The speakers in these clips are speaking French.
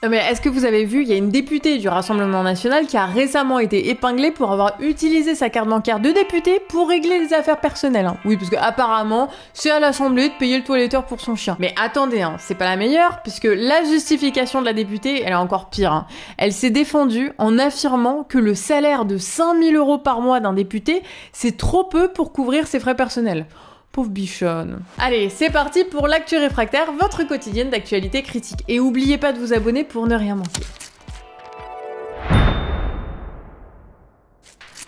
Non mais est-ce que vous avez vu, il y a une députée du Rassemblement National qui a récemment été épinglée pour avoir utilisé sa carte bancaire de députée pour régler des affaires personnelles. Hein. Oui, parce que apparemment, c'est à l'Assemblée de payer le toiletteur pour son chien. Mais attendez, hein, c'est pas la meilleure, puisque la justification de la députée, elle est encore pire. Hein. Elle s'est défendue en affirmant que le salaire de 5 000 € par mois d'un député, c'est trop peu pour couvrir ses frais personnels. Pauvre bichonne. Allez, c'est parti pour l'actu réfractaire, votre quotidienne d'actualité critique. Et oubliez pas de vous abonner pour ne rien manquer.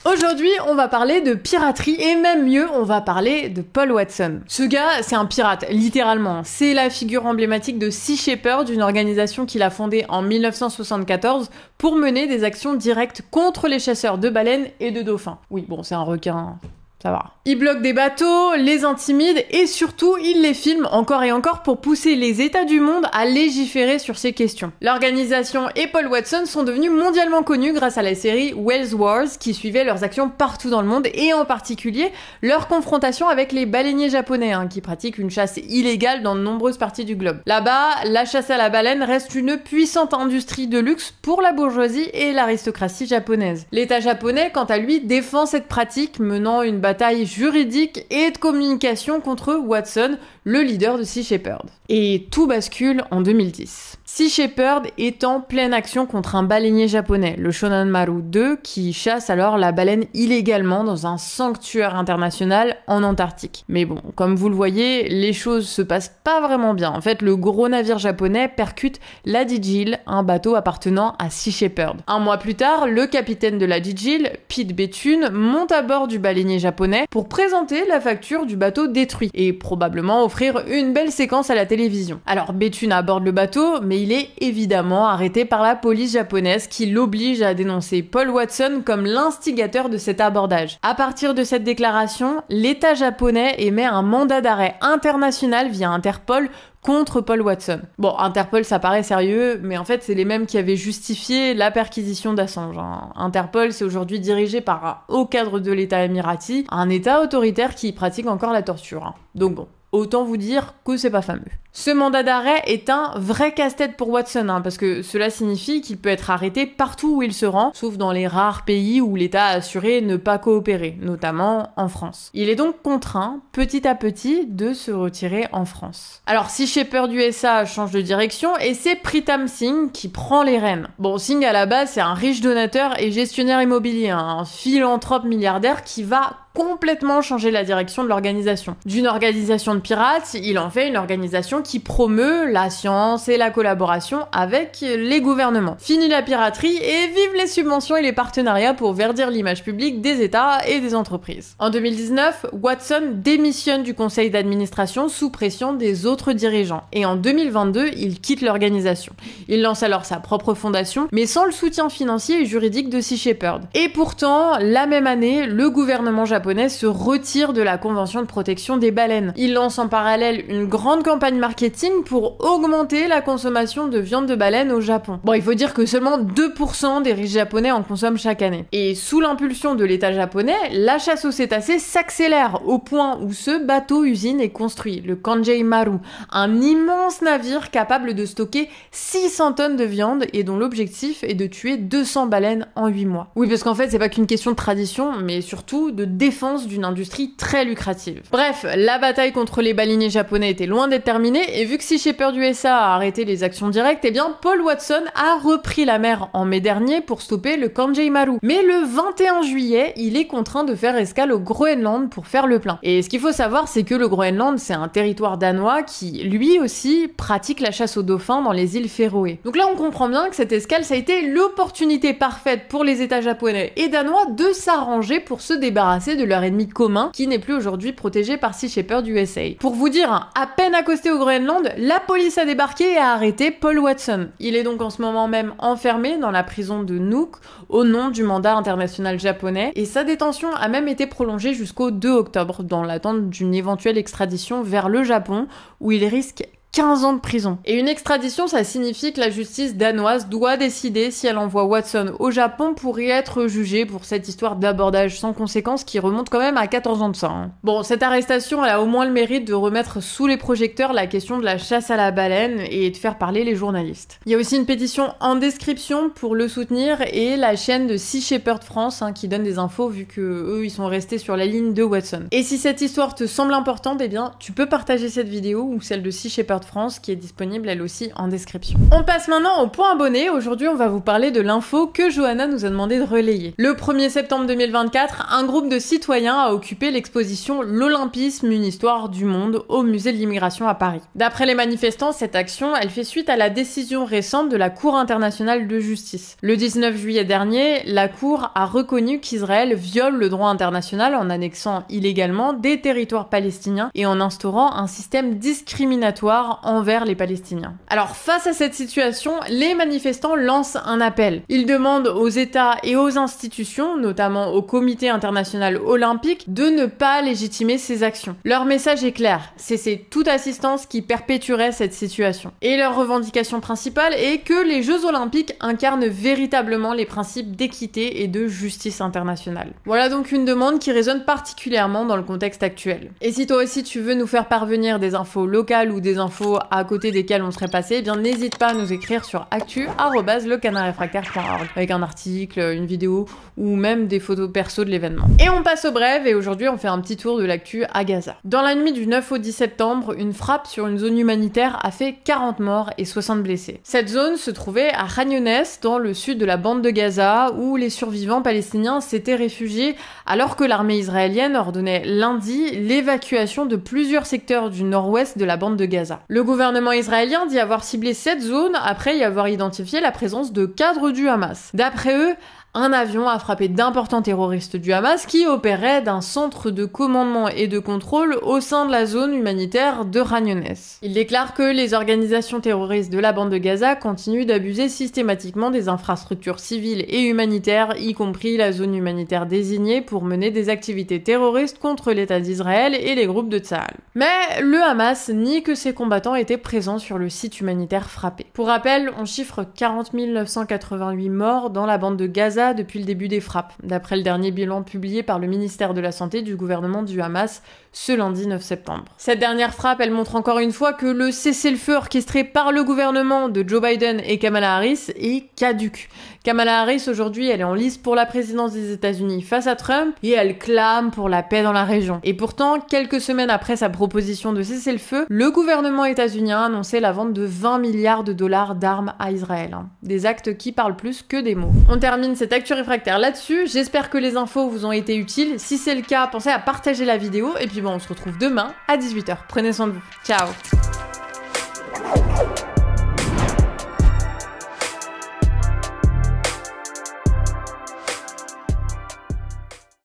Aujourd'hui, on va parler de piraterie et même mieux, on va parler de Paul Watson. Ce gars, c'est un pirate, littéralement. C'est la figure emblématique de Sea Shepherd, une organisation qu'il a fondée en 1974 pour mener des actions directes contre les chasseurs de baleines et de dauphins. Oui, bon, c'est un requin... Ça va. Il bloque des bateaux, les intimide et surtout, il les filme encore et encore pour pousser les États du monde à légiférer sur ces questions. L'organisation et Paul Watson sont devenus mondialement connus grâce à la série Whale Wars qui suivait leurs actions partout dans le monde et en particulier leur confrontation avec les baleiniers japonais qui pratiquent une chasse illégale dans de nombreuses parties du globe. Là-bas, la chasse à la baleine reste une puissante industrie de luxe pour la bourgeoisie et l'aristocratie japonaise. L'État japonais, quant à lui, défend cette pratique menant une bataille juridique et de communication contre Watson, le leader de Sea Shepherd. Et tout bascule en 2010. Sea Shepherd est en pleine action contre un baleinier japonais, le Shonan Maru 2, qui chasse alors la baleine illégalement dans un sanctuaire international en Antarctique. Mais bon, comme vous le voyez, les choses se passent pas vraiment bien. En fait, le gros navire japonais percute la Digil, un bateau appartenant à Sea Shepherd. Un mois plus tard, le capitaine de la Digil, Pete Bethune, monte à bord du baleinier japonais pour présenter la facture du bateau détruit et probablement offrir une belle séquence à la télévision. Alors Bethune aborde le bateau, mais il est évidemment arrêté par la police japonaise qui l'oblige à dénoncer Paul Watson comme l'instigateur de cet abordage. À partir de cette déclaration, l'État japonais émet un mandat d'arrêt international via Interpol contre Paul Watson. Bon, Interpol, ça paraît sérieux, mais en fait, c'est les mêmes qui avaient justifié la perquisition d'Assange. Interpol, c'est aujourd'hui dirigé par un haut cadre de l'État émirati, un État autoritaire qui pratique encore la torture. Donc bon, autant vous dire que c'est pas fameux. Ce mandat d'arrêt est un vrai casse-tête pour Watson, parce que cela signifie qu'il peut être arrêté partout où il se rend, sauf dans les rares pays où l'État a assuré ne pas coopérer, notamment en France. Il est donc contraint, petit à petit, de se retirer en France. Alors, Sea Shepherd USA change de direction et c'est Pritam Singh qui prend les rênes. Bon, Singh à la base, c'est un riche donateur et gestionnaire immobilier, un philanthrope milliardaire qui va complètement changer la direction de l'organisation. D'une organisation de pirates, il en fait une organisation qui promeut la science et la collaboration avec les gouvernements. Fini la piraterie et vive les subventions et les partenariats pour verdir l'image publique des États et des entreprises. En 2019, Watson démissionne du conseil d'administration sous pression des autres dirigeants. Et en 2022, il quitte l'organisation. Il lance alors sa propre fondation, mais sans le soutien financier et juridique de Sea Shepherd. Et pourtant, la même année, le gouvernement japonais se retire de la Convention de protection des baleines. Il lance en parallèle une grande campagne marketing pour augmenter la consommation de viande de baleine au Japon. Bon, il faut dire que seulement 2% des riches japonais en consomment chaque année. Et sous l'impulsion de l'État japonais, la chasse aux cétacés s'accélère au point où ce bateau-usine est construit, le Kanjei Maru, un immense navire capable de stocker 600 tonnes de viande et dont l'objectif est de tuer 200 baleines en 8 mois. Oui, parce qu'en fait, c'est pas qu'une question de tradition, mais surtout de défense d'une industrie très lucrative. Bref, la bataille contre les baleiniers japonais était loin d'être terminée, et vu que Sea Shepherd USA a arrêté les actions directes, eh bien Paul Watson a repris la mer en mai dernier pour stopper le Kanjei Maru. Mais le 21 juillet, il est contraint de faire escale au Groenland pour faire le plein. Et ce qu'il faut savoir, c'est que le Groenland, c'est un territoire danois qui, lui aussi, pratique la chasse aux dauphins dans les îles Féroé. Donc là, on comprend bien que cette escale, ça a été l'opportunité parfaite pour les États japonais et danois de s'arranger pour se débarrasser de leur ennemi commun, qui n'est plus aujourd'hui protégé par Sea Shepherd USA. Pour vous dire, à peine accosté au Groenland, la police a débarqué et a arrêté Paul Watson. Il est donc en ce moment même enfermé dans la prison de Nuuk au nom du mandat international japonais et sa détention a même été prolongée jusqu'au 2 octobre dans l'attente d'une éventuelle extradition vers le Japon où il risque 15 ans de prison. Et une extradition, ça signifie que la justice danoise doit décider si elle envoie Watson au Japon pour y être jugée pour cette histoire d'abordage sans conséquence qui remonte quand même à 14 ans de ça. Bon, cette arrestation, elle a au moins le mérite de remettre sous les projecteurs la question de la chasse à la baleine et de faire parler les journalistes. Il y a aussi une pétition en description pour le soutenir et la chaîne de Sea Shepherd France qui donne des infos vu que eux ils sont restés sur la ligne de Watson. Et si cette histoire te semble importante, eh bien tu peux partager cette vidéo ou celle de Sea Shepherd France qui est disponible elle aussi en description. On passe maintenant au point abonné. Aujourd'hui on va vous parler de l'info que Johanna nous a demandé de relayer. Le 1er septembre 2024, un groupe de citoyens a occupé l'exposition L'Olympisme, une histoire du monde au musée de l'immigration à Paris. D'après les manifestants, cette action elle fait suite à la décision récente de la Cour internationale de justice. Le 19 juillet dernier, la Cour a reconnu qu'Israël viole le droit international en annexant illégalement des territoires palestiniens et en instaurant un système discriminatoire envers les Palestiniens. Alors face à cette situation, les manifestants lancent un appel. Ils demandent aux États et aux institutions, notamment au Comité international olympique, de ne pas légitimer ces actions. Leur message est clair, cesser toute assistance qui perpétuerait cette situation. Et leur revendication principale est que les Jeux olympiques incarnent véritablement les principes d'équité et de justice internationale. Voilà donc une demande qui résonne particulièrement dans le contexte actuel. Et si toi aussi tu veux nous faire parvenir des infos locales ou des infos à côté desquelles on serait passé, eh bien n'hésite pas à nous écrire sur actu@lecanardrefractaire.org avec un article, une vidéo ou même des photos perso de l'événement. Et on passe au bref et aujourd'hui on fait un petit tour de l'actu à Gaza. Dans la nuit du 9 au 10 septembre, une frappe sur une zone humanitaire a fait 40 morts et 60 blessés. Cette zone se trouvait à Khan Younes, dans le sud de la bande de Gaza, où les survivants palestiniens s'étaient réfugiés alors que l'armée israélienne ordonnait lundi l'évacuation de plusieurs secteurs du nord-ouest de la bande de Gaza. Le gouvernement israélien dit avoir ciblé cette zone après y avoir identifié la présence de cadres du Hamas. D'après eux, un avion a frappé d'importants terroristes du Hamas qui opéraient d'un centre de commandement et de contrôle au sein de la zone humanitaire de Khan Younes. Il déclare que les organisations terroristes de la bande de Gaza continuent d'abuser systématiquement des infrastructures civiles et humanitaires, y compris la zone humanitaire désignée pour mener des activités terroristes contre l'État d'Israël et les groupes de Tsahal. Mais le Hamas nie que ses combattants étaient présents sur le site humanitaire frappé. Pour rappel, on chiffre 40 988 morts dans la bande de Gaza depuis le début des frappes, d'après le dernier bilan publié par le ministère de la Santé du gouvernement du Hamas ce lundi 9 septembre. Cette dernière frappe, elle montre encore une fois que le cessez-le-feu orchestré par le gouvernement de Joe Biden et Kamala Harris est caduque. Kamala Harris, aujourd'hui, elle est en lice pour la présidence des États-Unis face à Trump et elle clame pour la paix dans la région. Et pourtant, quelques semaines après sa proposition de cessez-le-feu, le gouvernement états-unien a annoncé la vente de 20 milliards de dollars d'armes à Israël. Des actes qui parlent plus que des mots. On termine cette actu réfractaire là-dessus. J'espère que les infos vous ont été utiles. Si c'est le cas, pensez à partager la vidéo et puis bon, on se retrouve demain à 18h. Prenez soin de vous. Ciao!